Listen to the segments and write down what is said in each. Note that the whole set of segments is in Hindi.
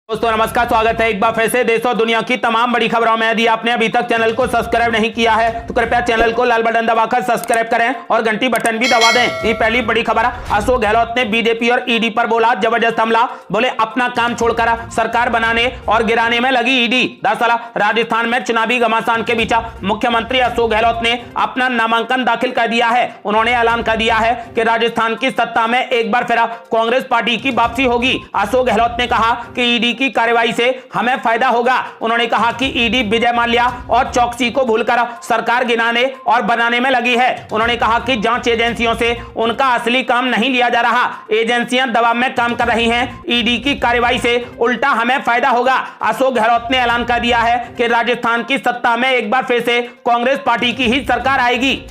दोस्तों नमस्कार, स्वागत है एक बार फिर से देश और दुनिया की तमाम बड़ी खबरों में। यदि आपने अभी तक चैनल को सब्सक्राइब नहीं किया है तो कृपया चैनल को लाल बटन दबाकर सब्सक्राइब करें और घंटी बटन भी दबा दें। ये पहली बड़ी खबर। अशोक गहलोत ने बीजेपी और ईडी पर बोला जबरदस्त हमला। बोले अपना काम छोड़कर सरकार बनाने और गिराने में लगी ईडी। दरअसल राजस्थान में चुनावी घमासान के बीच मुख्यमंत्री अशोक गहलोत ने अपना नामांकन दाखिल कर दिया है। उन्होंने ऐलान कर दिया है कि राजस्थान की सत्ता में एक बार फिर कांग्रेस पार्टी की वापसी होगी। अशोक गहलोत ने कहा कि ईडी की कार्रवाई से हमें फायदा होगा। उन्होंने कहा कि ईडी विजय माल्या और चौकसी को भूलकर सरकार गिनाने और बनाने में लगी है। उन्होंने कहा कि जांच एजेंसियों से उनका असली काम नहीं लिया जा रहा, एजेंसियां दबाव में काम कर रही हैं। ईडी की कार्रवाई से उल्टा हमें फायदा होगा। अशोक गहलोत ने ऐलान कर दिया है कि राजस्थान की सत्ता में एक बार फिर से कांग्रेस पार्टी की ही सरकार आएगी।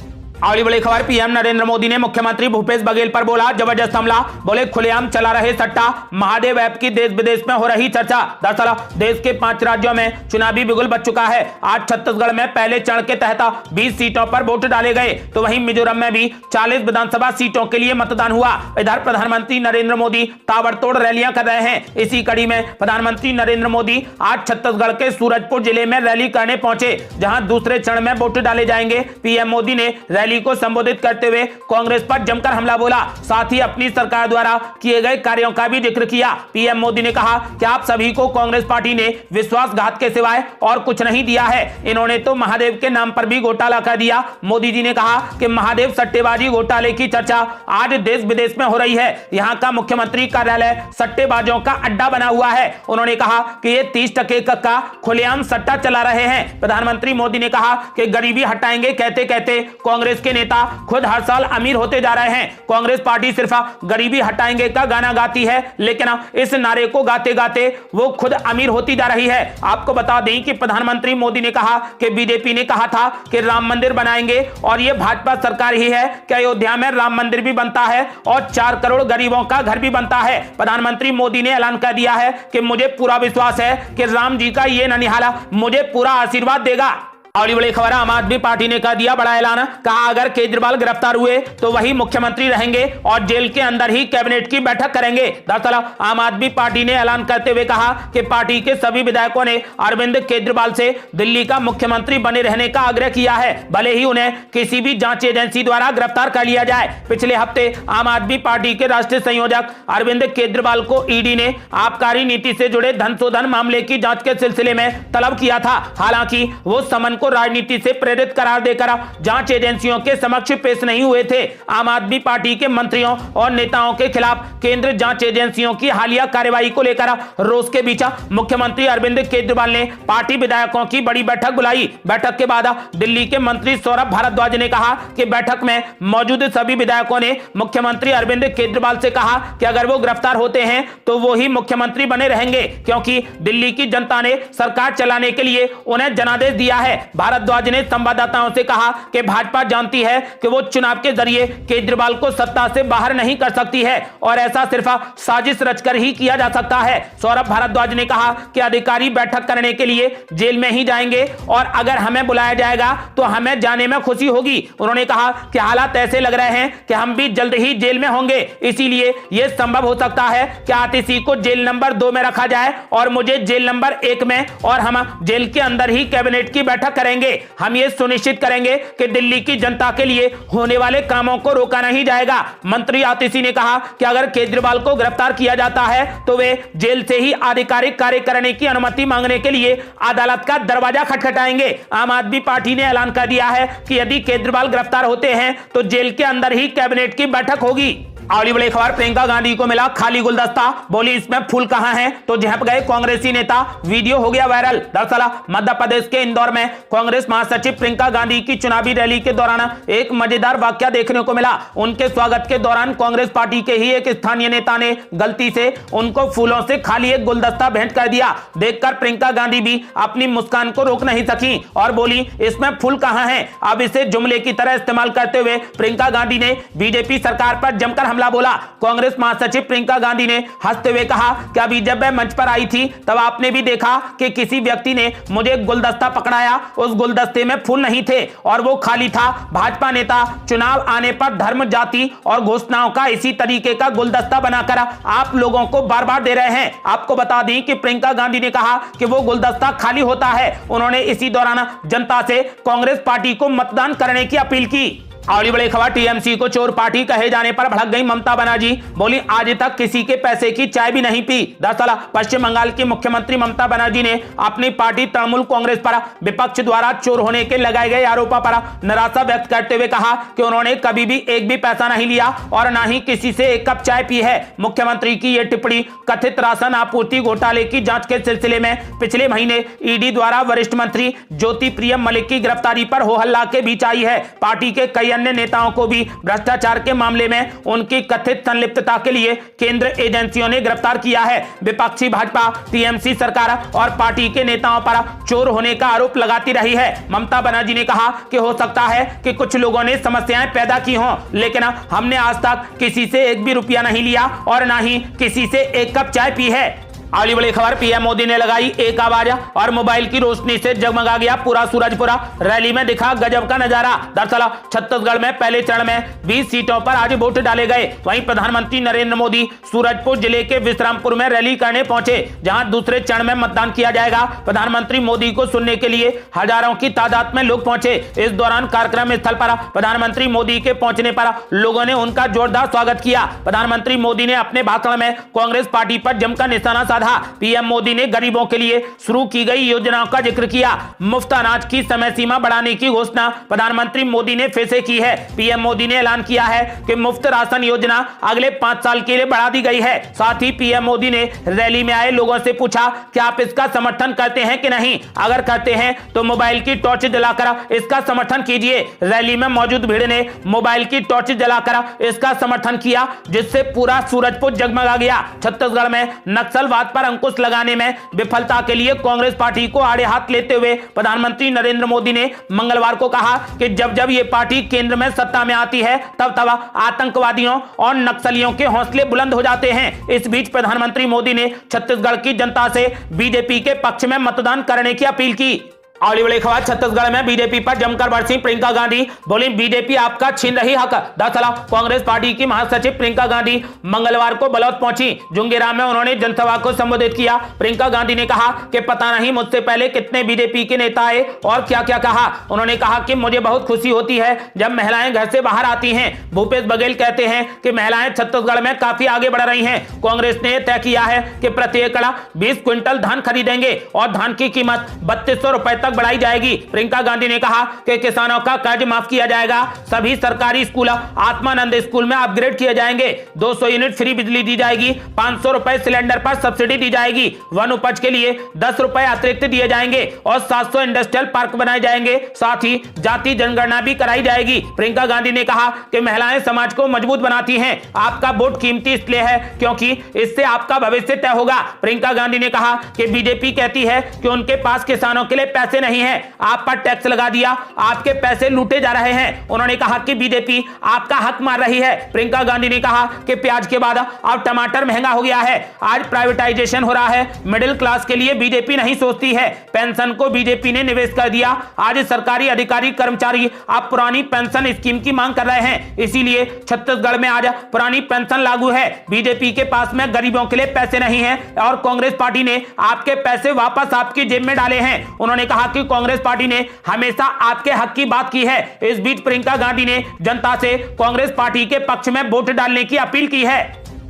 अगली बड़ी खबर। पीएम नरेंद्र मोदी ने मुख्यमंत्री भूपेश बघेल पर बोला जबरदस्त हमला। बोले खुलेआम चला रहे सट्टा। महादेव ऐप की देश विदेश में हो रही चर्चा। दरअसल देश के 5 राज्यों में चुनावी बिगुल बच चुका है। आज छत्तीसगढ़ में पहले चरण के तहत 20 सीटों पर वोट डाले गए, तो वहीं मिजोरम में भी 40 विधानसभा सीटों के लिए मतदान हुआ। इधर प्रधानमंत्री नरेंद्र मोदी ताबड़तोड़ रैलियां कर रहे हैं। इसी कड़ी में प्रधानमंत्री नरेंद्र मोदी आज छत्तीसगढ़ के सूरजपुर जिले में रैली करने पहुंचे, जहां दूसरे चरण में वोट डाले जाएंगे। पीएम मोदी ने रैली को संबोधित करते हुए कांग्रेस पर जमकर हमला बोला। साथ ही अपनी सरकार द्वारा किए गए कार्यों का भी जिक्र किया। पीएम मोदी ने कहा कि आप सभी को कांग्रेस पार्टी ने विश्वासघात के सिवाय और कुछ नहीं दिया है। इन्होंने तो महादेव के नाम पर भी घोटाला कर दिया। मोदी जी ने कहा कि महादेव सट्टेबाजी घोटाले की चर्चा आज देश विदेश में हो रही है। यहाँ का मुख्यमंत्री कार्यालय सट्टेबाजों का अड्डा बना हुआ है। उन्होंने कहा कि ये 30% का खुलेआम सट्टा चला रहे हैं। प्रधानमंत्री मोदी ने कहा कि गरीबी हटाएंगे कहते कहते कांग्रेस के नेता खुद हर साल अमीर होते जा रहे हैं। कांग्रेस पार्टी सिर्फ गरीबी हटाएंगे का गाना गाती है, लेकिन इस नारे को गाते गाते वो खुद अमीर होती जा रही है। आपको बता दें कि प्रधानमंत्री मोदी ने कहा कि बीजेपी ने कहा था कि राम मंदिर बनाएंगे और ये भाजपा सरकार ही है कि अयोध्या में राम मंदिर भी बनता है और 4 करोड़ गरीबों का घर भी बनता है। प्रधानमंत्री मोदी ने ऐलान कर दिया है कि मुझे पूरा विश्वास है कि राम जी का ये ननिहाल मुझे पूरा आशीर्वाद देगा। अगली बड़ी खबर। आम आदमी पार्टी ने कर दिया बड़ा ऐलान। कहा अगर केजरीवाल गिरफ्तार हुए तो वही मुख्यमंत्री रहेंगे और जेल के अंदर ही कैबिनेट की बैठक करेंगे। दरअसल आम आदमी पार्टी ने ऐलान करते हुए कहा कि पार्टी के सभी विधायकों ने अरविंद केजरीवाल से दिल्ली का मुख्यमंत्री बने रहने का आग्रह किया है, भले ही उन्हें किसी भी जांच एजेंसी द्वारा गिरफ्तार कर लिया जाए। पिछले हफ्ते आम आदमी पार्टी के राष्ट्रीय संयोजक अरविंद केजरीवाल को ईडी ने आबकारी नीति से जुड़े धन शोधन मामले की जांच के सिलसिले में तलब किया था। हालांकि वो समन को राजनीति से प्रेरित करार देकर जांच एजेंसियों के समक्ष पेश नहीं हुए थे। आम आदमी पार्टी के मंत्रियों और नेताओं के खिलाफ केंद्र जांच एजेंसियों की हालिया कार्रवाई को लेकर रोष के बीच मुख्यमंत्री अरविंद केजरीवाल ने पार्टी विधायकों की बड़ी बैठक बुलाई। बैठक के बाद दिल्ली के मंत्री सौरभ भारद्वाज ने कहा कि बैठक में मौजूद सभी विधायकों ने मुख्यमंत्री अरविंद केजरीवाल से कहा कि अगर वो गिरफ्तार होते हैं तो वो ही मुख्यमंत्री बने रहेंगे, क्योंकि दिल्ली की जनता ने सरकार चलाने के लिए उन्हें जनादेश दिया है। भारद्वाज ने संवाददाताओं से कहा कि भाजपा जानती है कि वो चुनाव के जरिए केजरीवाल को सत्ता से बाहर नहीं कर सकती है और ऐसा सिर्फ साजिश रचकर ही किया जा सकता है। सौरभ भारद्वाज ने कहा कि अधिकारी बैठक करने के लिए जेल में ही जाएंगे और अगर हमें बुलाया जाएगा तो हमें जाने में खुशी होगी। उन्होंने कहा कि हालात ऐसे लग रहे हैं कि हम भी जल्द ही जेल में होंगे, इसीलिए यह संभव हो सकता है कि आतिशी को जेल नंबर 2 में रखा जाए और मुझे जेल नंबर 1 में, और हम जेल के अंदर ही कैबिनेट की बैठक करेंगे। हम ये सुनिश्चित करेंगे कि दिल्ली की जनता के लिए होने वाले कामों को रोका नहीं जाएगा। मंत्री आतिशी ने कहा कि अगर केजरीवाल को गिरफ्तार किया जाता है तो वे जेल से ही आधिकारिक कार्य करने की अनुमति मांगने के लिए अदालत का दरवाजा खटखटाएंगे। आम आदमी पार्टी ने ऐलान कर दिया है कि यदि केजरीवाल गिरफ्तार होते हैं तो जेल के अंदर ही कैबिनेट की बैठक होगी। अगली बड़ी खबर। प्रियंका गांधी को मिला खाली गुलदस्ता। बोली इसमें फूल कहां हैं, तो झपक गए कांग्रेसी नेता। वीडियो हो गया वायरल। दरअसल मध्य प्रदेश के इंदौर में कांग्रेस महासचिव प्रियंका गांधी की चुनावी रैली के दौरान एक मजेदार वाकया देखने को मिला। उनके स्वागत के दौरान कांग्रेस पार्टी के ही एक स्थानीय नेता ने गलती से उनको फूलों से खाली एक गुलदस्ता भेंट कर दिया। देखकर प्रियंका गांधी भी अपनी मुस्कान को रोक नहीं सकी और बोली इसमें फूल कहां हैं। अब इसे जुमले की तरह इस्तेमाल करते हुए प्रियंका गांधी ने बीजेपी सरकार पर जमकर हमला बोला। कांग्रेस महासचिव प्रियंका गांधी ने हंसते हुए कहा कि अभी जब मैं मंच पर आई थी तब आपने भी देखा कि किसी व्यक्ति ने मुझे गुलदस्ता पकड़ाया, उस गुलदस्ते में फूल नहीं थे और वो खाली था। भाजपा नेता चुनाव आने पर धर्म, जाति और घोषणाओं का इसी तरीके का गुलदस्ता बनाकर आप लोगों को बार बार दे रहे हैं। आपको बता दें कि प्रियंका गांधी ने कहा कि वो गुलदस्ता खाली होता है। उन्होंने इसी दौरान जनता से कांग्रेस पार्टी को मतदान करने की अपील की। अगली बड़ी खबर, टीएमसी को चोर पार्टी कहे जाने पर भड़क गई ममता बनर्जी। बोली, आज तक किसी के पैसे की चाय भी नहीं पी। दरअसल पश्चिम बंगाल की मुख्यमंत्री ममता बनर्जी ने अपनी पार्टी तृणमूल कांग्रेस पर विपक्ष द्वारा चोर होने के लगाए गए आरोपों पर निराशा व्यक्त करते हुए कहा कि उन्होंने कभी भी एक भी पैसा नहीं लिया और न ही किसी से एक कप चाय पी है। मुख्यमंत्री की यह टिप्पणी कथित राशन आपूर्ति घोटाले की जांच के सिलसिले में पिछले महीने ईडी द्वारा वरिष्ठ मंत्री ज्योति प्रिय मलिक की गिरफ्तारी पर हो हल्ला के बीच आई है। पार्टी के कई अन्य नेताओं को भी भ्रष्टाचार के मामले में उनकी कथित संलिप्तता के लिए केंद्र एजेंसियों ने गिरफ्तार किया है। विपक्षी भाजपा टीएमसी सरकार और पार्टी के नेताओं पर चोर होने का आरोप लगाती रही है। ममता बनर्जी ने कहा कि हो सकता है कि कुछ लोगों ने समस्याएं पैदा की हों, लेकिन हमने आज तक किसी से एक भी रुपया नहीं लिया और ना ही किसी से एक कप चाय पी है। अगली बड़ी खबर, पीएम मोदी ने लगाई एक आवाज और मोबाइल की रोशनी से जगमगा गया पूरा सूरजपुरा। रैली में दिखा गजब का नजारा। दरअसल छत्तीसगढ़ में पहले चरण में 20 सीटों पर आज वोट डाले गए। वहीं प्रधानमंत्री नरेंद्र मोदी सूरजपुर जिले के विश्रामपुर में रैली करने पहुंचे, जहां दूसरे चरण में मतदान किया जाएगा। प्रधानमंत्री मोदी को सुनने के लिए हजारों की तादाद में लोग पहुंचे। इस दौरान कार्यक्रम स्थल पर प्रधानमंत्री मोदी के पहुंचने पर लोगों ने उनका जोरदार स्वागत किया। प्रधानमंत्री मोदी ने अपने भाषण में कांग्रेस पार्टी पर जमकर निशाना पीएम मोदी ने गरीबों के लिए शुरू की गई योजनाओं का जिक्र किया। मुफ्त अनाज की समय सीमा बढ़ाने की घोषणा प्रधानमंत्री मोदी ने फिर से की है। पीएम मोदी ने ऐलान किया है कि मुफ्त राशन योजना अगले 5 साल के लिए बढ़ा दी गई है। साथ ही पीएम मोदी ने रैली में आए लोगों से पूछा कि आप इसका समर्थन करते हैं कि नहीं। अगर करते हैं तो मोबाइल की टॉर्च जलाकर इसका समर्थन कीजिए। रैली में मौजूद भीड़ ने मोबाइल की टॉर्च जलाकर इसका समर्थन किया, जिससे पूरा सूरजपुर जगमगा गया। छत्तीसगढ़ में नक्सलवाद पर अंकुश लगाने में विफलता के लिए कांग्रेस पार्टी को आड़े हाथ लेते हुए प्रधानमंत्री नरेंद्र मोदी ने मंगलवार को कहा कि जब जब ये पार्टी केंद्र में सत्ता में आती है तब तब आतंकवादियों और नक्सलियों के हौसले बुलंद हो जाते हैं। इस बीच प्रधानमंत्री मोदी ने छत्तीसगढ़ की जनता से बीजेपी के पक्ष में मतदान करने की अपील की। अगली बड़ी खबर, छत्तीसगढ़ में बीजेपी पर जमकर बरसी प्रियंका गांधी। बोली, बीजेपी आपका छीन रही हक। दरअसल कांग्रेस पार्टी की महासचिव प्रियंका गांधी मंगलवार को बलौद पहुंची। जुंगेराम में उन्होंने जनसभा को संबोधित किया। प्रियंका गांधी ने कहा कि पता नहीं मुझसे पहले कितने बीजेपी के नेता आए और क्या क्या कहा। उन्होंने कहा कि मुझे बहुत खुशी होती है जब महिलाएं घर से बाहर आती हैं। भूपेश बघेल कहते हैं कि महिलाएं छत्तीसगढ़ में काफी आगे बढ़ रही हैं। कांग्रेस ने तय किया है कि प्रति एकड़ 20 क्विंटल धान खरीदेंगे और धान की कीमत 3200 रुपए तक बढ़ाई जाएगी। प्रियंका गांधी ने कहा कि किसानों का कर्ज माफ किया जाएगा। सभी सरकारी स्कूल आत्मानंद स्कूल में अपग्रेड किए जाएंगे। 200 यूनिट फ्री बिजली दी जाएगी। 500 रुपए सिलेंडर पर सब्सिडी दी जाएगी। वन उपज के लिए 10 रुपए अतिरिक्त दिए जाएंगे और 700 इंडस्ट्रियल पार्क बनाए जाएंगे। साथ ही जाति जनगणना भी कराई जाएगी। प्रियंका गांधी ने कहा कि महिलाएं समाज को मजबूत बनाती हैं। आपका वोट कीमती इसलिए है क्योंकि इससे आपका भविष्य तय होगा। प्रियंका गांधी ने कहा कि बीजेपी कहती है कि उनके पास किसानों के लिए पैसे नहीं है। आप पर टैक्स लगा दिया, आपके पैसे लूटे जा रहे हैं। उन्होंने कहा कि बीजेपी आपका हक मार रही है। प्रियंका गांधी ने कहा कि प्याज के बाद अब टमाटर महंगा हो गया है। आज प्राइवेटाइजेशन हो रहा है। मिडिल क्लास के लिए बीजेपी नहीं सोचती है। पेंशन को बीजेपी ने निवेश कर दिया। आज सरकारी अधिकारी कर्मचारी अब पुरानी पेंशन स्कीम की मांग कर रहे हैं। इसीलिए छत्तीसगढ़ में आज पुरानी पेंशन लागू है। बीजेपी के पास में गरीबों के लिए पैसे नहीं है और कांग्रेस पार्टी ने आपके पैसे वापस आपकी जेब में डाले हैं। उन्होंने कहा कि कांग्रेस पार्टी ने हमेशा आपके हक की बात की है। इस बीच प्रियंका गांधी ने जनता से कांग्रेस पार्टी के पक्ष में वोट डालने की अपील की है।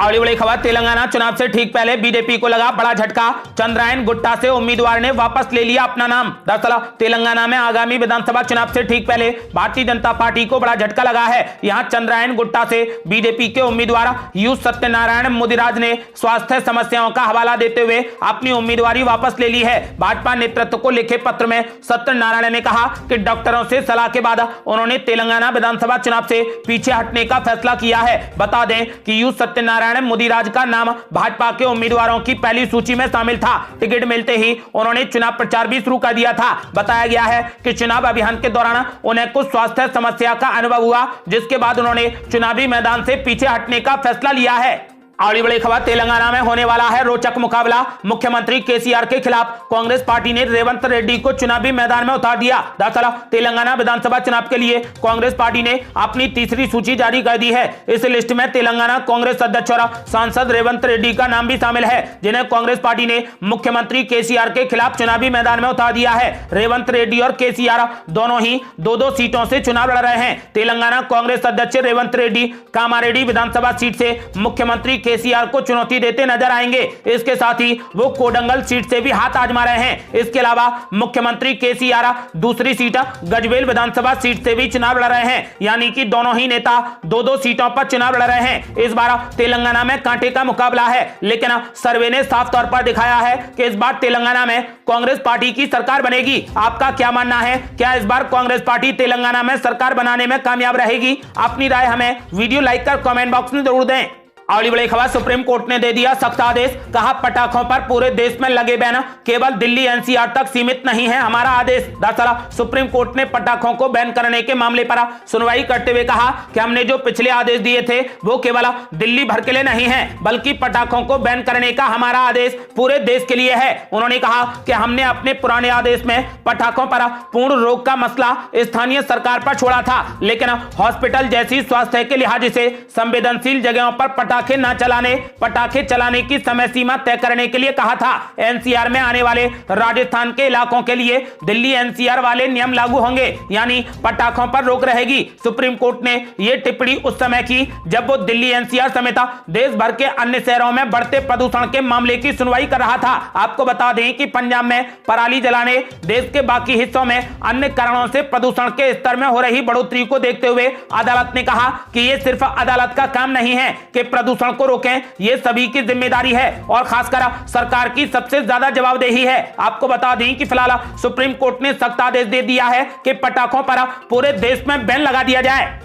अगली बड़ी खबर, तेलंगाना चुनाव से ठीक पहले बीजेपी को लगा बड़ा झटका। चंद्रायन गुट्टा से उम्मीदवार ने वापस ले लिया अपना नाम। दरअसल तेलंगाना में आगामी विधानसभा चुनाव से ठीक पहले भारतीय जनता पार्टी को बड़ा झटका लगा है। यहां चंद्रायन गुट्टा से बीजेपी के उम्मीदवार यू सत्यनारायण मुदिराज ने स्वास्थ्य समस्याओं का हवाला देते हुए अपनी उम्मीदवारी वापस ले ली है। भाजपा नेतृत्व को लिखे पत्र में सत्यनारायण ने कहा कि डॉक्टरों से सलाह के बाद उन्होंने तेलंगाना विधानसभा चुनाव से पीछे हटने का फैसला किया है। बता दें कि यू सत्यनारायण नारायण मुदिराज का नाम भाजपा के उम्मीदवारों की पहली सूची में शामिल था। टिकट मिलते ही उन्होंने चुनाव प्रचार भी शुरू कर दिया था। बताया गया है कि चुनाव अभियान के दौरान उन्हें कुछ स्वास्थ्य समस्या का अनुभव हुआ, जिसके बाद उन्होंने चुनावी मैदान से पीछे हटने का फैसला लिया है। अगली बड़ी खबर, तेलंगाना में होने वाला है रोचक मुकाबला। मुख्यमंत्री केसीआर के खिलाफ कांग्रेस पार्टी ने रेवंत रेड्डी को चुनावी मैदान में उतार दिया। दरअसल तेलंगाना विधानसभा चुनाव के लिए कांग्रेस पार्टी ने अपनी तीसरी सूची जारी कर दी है। इस लिस्ट में तेलंगाना कांग्रेस अध्यक्ष और सांसद रेवंत रेड्डी का नाम भी शामिल है, जिन्हें कांग्रेस पार्टी ने मुख्यमंत्री केसीआर के खिलाफ चुनावी मैदान में उतार दिया है। रेवंत रेड्डी और केसीआर दोनों ही दो सीटों से चुनाव लड़ रहे हैं। तेलंगाना कांग्रेस अध्यक्ष रेवंत रेड्डी कामारेड्डी विधानसभा सीट से मुख्यमंत्री केसीआर को चुनौती देते नजर आएंगे। इसके साथ ही वो कोडंगल सीट से भी हाथ आजमा रहे हैं। इसके अलावा मुख्यमंत्री केसीआर दूसरी सीट गजवेल विधानसभा सीट से भी चुनाव लड़ रहे हैं, यानी कि दोनों ही नेता दो सीटों पर चुनाव लड़ रहे हैं। इस बार तेलंगाना में कांटे का मुकाबला है, लेकिन सर्वे ने साफ तौर पर दिखाया है कि इस बार तेलंगाना में कांग्रेस पार्टी की सरकार बनेगी। आपका क्या मानना है? क्या इस बार कांग्रेस पार्टी तेलंगाना में सरकार बनाने में कामयाब रहेगी? अपनी राय हमें वीडियो लाइक कर कमेंट बॉक्स में जरूर दें। अगली बड़ी खबर, सुप्रीम कोर्ट ने दे दिया सख्त आदेश। कहा पटाखों पर पूरे देश में लगे बैन केवल दिल्ली एनसीआर तक सीमित नहीं है हमारा आदेश। दरअसल सुप्रीम कोर्ट ने पटाखों को बैन करने के मामले पर सुनवाई करते हुए कहा कि हमने जो पिछले आदेश दिए थे वो केवल दिल्ली भर के लिए नहीं है, बल्कि पटाखों को बैन करने का हमारा आदेश पूरे देश के लिए है। उन्होंने कहा कि हमने अपने पुराने आदेश में पटाखों पर पूर्ण रोक का मसला स्थानीय सरकार पर छोड़ा था, लेकिन हॉस्पिटल जैसी स्वास्थ्य के लिहाज से संवेदनशील जगहों पर पटाखे चलाने की समय सीमा तय करने के लिए कहा था। एनसीआर में आने वाले राजस्थान के इलाकों के लिए दिल्ली एनसीआर वाले नियम लागू होंगे, यानी पटाखों पर रोक रहेगी। सुप्रीम कोर्ट ने यह टिप्पणी उस समय की जब वो दिल्ली एनसीआर समेत देश भर के अन्य शहरों में बढ़ते प्रदूषण के मामले की सुनवाई कर रहा था। आपको बता दें कि पंजाब में पराली जलाने, देश के बाकी हिस्सों में अन्य कारणों से प्रदूषण के स्तर में हो रही बढ़ोतरी को देखते हुए अदालत ने कहा कि यह सिर्फ अदालत का काम नहीं है कि प्रदूषण को रोकें, ये सभी की जिम्मेदारी है और खासकर सरकार की सबसे ज्यादा जवाबदेही है। आपको बता दें कि फिलहाल सुप्रीम कोर्ट ने सख्त आदेश दे दिया है कि पटाखों पर पूरे देश में बैन लगा दिया जाए।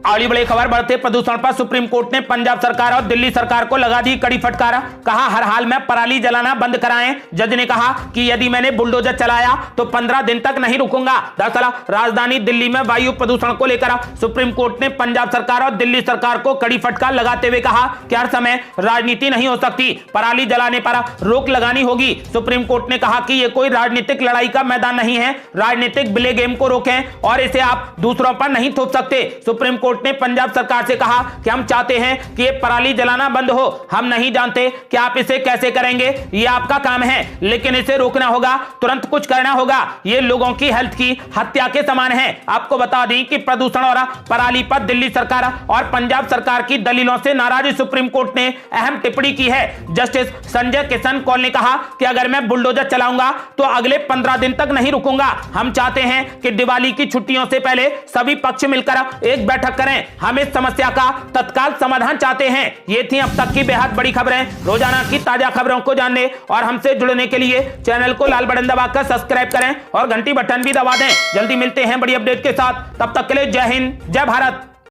अगली बड़ी खबर, बढ़ते प्रदूषण पर सुप्रीम कोर्ट ने पंजाब सरकार और दिल्ली सरकार को लगा दी कड़ी फटकार। कहा हर हाल में पराली जलाना बंद कराएं। जज ने कहा कि यदि मैंने बुलडोजर चलाया तो 15 दिन तक नहीं रुकूंगा। दरअसल राजधानी दिल्ली में वायु प्रदूषण को लेकर सुप्रीम कोर्ट ने पंजाब सरकार और दिल्ली सरकार को कड़ी फटकार लगाते हुए कहा कि हर समय राजनीति नहीं हो सकती, पराली जलाने पर रोक लगानी होगी। सुप्रीम कोर्ट ने कहा कि यह कोई राजनीतिक लड़ाई का मैदान नहीं है, राजनीतिक ब्ले गेम को रोकें और इसे आप दूसरों पर नहीं थोप सकते। सुप्रीम कोर्ट ने पंजाब सरकार से कहा कि हम चाहते हैं कि ये पराली जलाना बंद हो। हम नहीं जानते कि आप इसे कैसे करेंगे, ये आपका काम है, लेकिन इसे रोकना होगा, तुरंत कुछ करना होगा। ये लोगों की हेल्थ की हत्या के समान है। आपको बता दें कि प्रदूषण और पराली पर दिल्ली सरकार और पंजाब सरकार की दलीलों से नाराज सुप्रीम कोर्ट ने अहम टिप्पणी की है। जस्टिस संजय किशन कौल ने कहा कि अगर मैं बुलडोजर चलाऊंगा तो अगले 15 दिन तक नहीं रुकूंगा। हम चाहते हैं कि दिवाली की छुट्टियों से पहले सभी पक्ष मिलकर एक बैठक करें। हम इस समस्या का तत्काल समाधान चाहते हैं। ये थी अब तक की बेहद बड़ी खबरें। रोजाना की ताजा खबरों को जानने और हमसे जुड़ने के लिए चैनल को लाल बटन दबाकर सब्सक्राइब करें और घंटी बटन भी दबा दें। जल्दी मिलते हैं बड़ी अपडेट के साथ, तब तक के लिए जय हिंद, जय भारत।